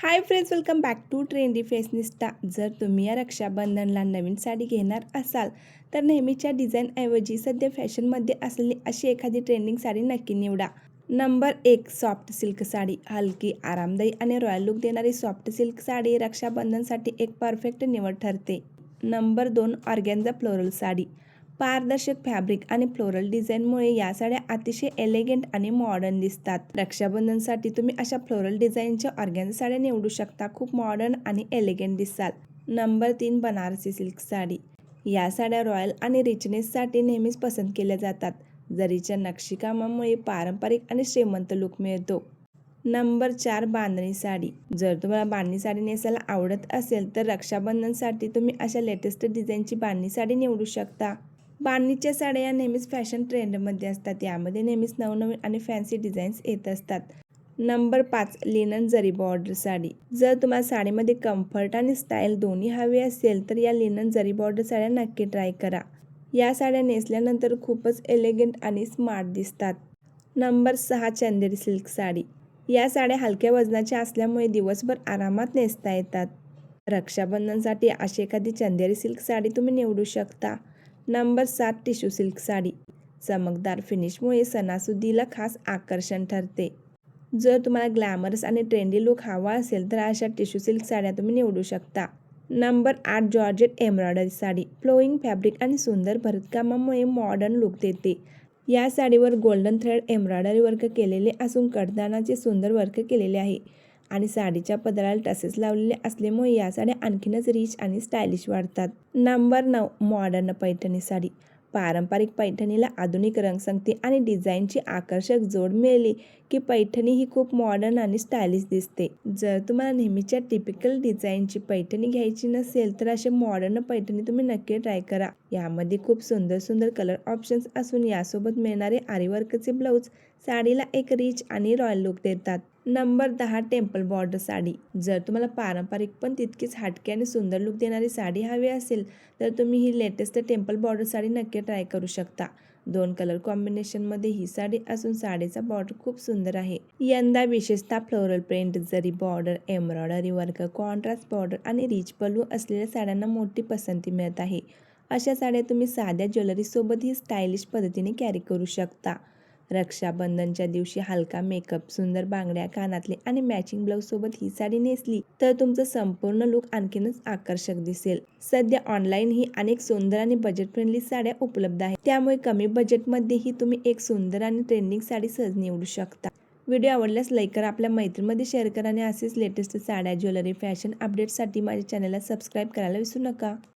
High friends, welcome back to Trendy Fashionista. जर तुम्ही या रक्षाबंधनला नवीन साडी घेणार असाल तर नेहमीच्या डिझाईनऐवजी सध्या फॅशनमध्ये असलेली अशी एखादी ट्रेंडिंग साडी नक्की निवडा. Number 1, soft silk sari. हलकी, आरामदायी आणि रॉयल लुक देणारी सॉफ्ट सिल्क साडी रक्षाबंधनसाठी एक परफेक्ट निवड ठरते. Number 2, organza floral sari. पारदर्शक फॅब्रिक आणि फ्लोरल डिझाईनमुळे या साड्या अतिशय एलिगंट आणि मॉडर्न दिसतात. रक्षाबंधनसाठी तुम्ही अशा फ्लोरल डिझाईनच्या ऑर्गॅन्झा साड्या निवडू शकता. खूप मॉडर्न आणि एलिगंट दिसाल. Number 3, Banarasi silk sari. या साड्या रॉयल आणि रिचनेससाठी नेहमीच पसंत केल्या जातात. जरीच्या नक्षीकामामुळे पारंपरिक आणि श्रीमंत लुक मिळतो. नंबर 4, बांधणी साडी. जर तुम्हाला बांधणी साडी नेसायला आवडत असेल तर रक्षाबंधनसाठी तुम्ही अशा लेटेस्ट डिझाईनची बांधणी साडी निवडू शकता. बांधणीच्या साड्या या नेहमीच फॅशन ट्रेंडमध्ये असतात. यामध्ये नेहमीच नवनवीन आणि फॅन्सी डिझाईन्स येत असतात. नंबर 5, लिनन जरी बॉर्डर साडी. जर तुम्हाला साडीमध्ये कम्फर्ट आणि स्टाईल दोन्ही हवे असेल तर या लिनन जरी बॉर्डर साड्या नक्की ट्राय करा. या साड्या नेसल्यानंतर खूपच एलिगंट आणि स्मार्ट दिसतात. नंबर 6, चंदेरी सिल्क साडी. या साड्या हलक्या वजनाच्या असल्यामुळे दिवसभर आरामात नेसता येतात. रक्षाबंधनसाठी अशी एखादी चंदेरी सिल्क साडी तुम्ही निवडू शकता. Number 7, tissue silk sari. चमकदार फिनिशमुळे सणासुदीला खास आकर्षण ठरते. जर तुम्हाला ग्लॅमरस आणि ट्रेंडी लुक हवा असेल तर अशा टिश्यू सिल्क साड्या तुम्ही निवडू शकता. Number 8, georgette embroidery sari. Flowing fabric आणि सुंदर भरतकामामुळे मॉडर्न लुक देते. या साडीवर गोल्डन थ्रेड एम्ब्रॉयडरी वर्क केलेले असून कडदानाचे सुंदर वर्क केलेले आहे आणि साडीच्या पदराला टसेस लावलेले असल्यामुळे या साड्या आणखीनच रिच आणि स्टायलिश वाटतात. Number 9, modern Paithani sari. पारंपरिक पैठणीला आधुनिक रंगसंगती आणि डिझाईनची आकर्षक जोड मिळाली की पैठणी ही खूप मॉडर्न आणि स्टायलिश दिसते. जर तुम्हाला नेहमीच्या टिपिकल डिझाईनची पैठणी घ्यायची नसेल तर असे मॉडर्न पैठणी तुम्ही नक्की ट्राय करा. यामध्ये खूप सुंदर सुंदर कलर ऑप्शन्स असून यासोबत मिळणारे आरीवर्कचे ब्लाऊज साडीला एक रिच आणि रॉयल लुक देतात. Number 10, temple border sari. जर तुम्हाला पारंपरिक पण तितकीच हटके आणि सुंदर लुक देणारी साडी हवी असेल तर तुम्ही ही लेटेस्ट टेम्पल बॉर्डर साडी नक्की ट्राय करू शकता. 2 कलर कॉम्बिनेशनमध्ये ही साडी असून साडीचा बॉर्डर खूप सुंदर आहे. यंदा विशेषतः फ्लोरल प्रिंट, जरी border, embroidery work, contrast border आणि रिच पल्लू असलेल्या साड्यांना मोठी पसंती मिळत आहे. अशा साड्या तुम्ही साध्या ज्वेलरीसोबतही स्टायलिश पद्धतीने कॅरी करू शकता. रक्षाबंधनच्या दिवशी हलका मेकअप, सुंदर बांगड्या, कानातले आणि मॅचिंग ब्लाऊज सोबत ही साडी नेसली तर तुमचं संपूर्ण लुक आणखीनच आकर्षक दिसेल. सध्या ऑनलाईनही अनेक सुंदर आणि बजेट फ्रेंडली साड्या उपलब्ध आहेत. त्यामुळे कमी बजेटमध्येही तुम्ही एक सुंदर आणि ट्रेंडिंग साडी सहज निवडू शकता. व्हिडिओ आवडल्यास लाईक करा, आपल्या मैत्रीमध्ये शेअर करा आणि असेच लेटेस्ट साड्या, ज्वेलरी, फॅशन अपडेट्ससाठी माझ्या चॅनलला सबस्क्राईब करायला विसरू नका.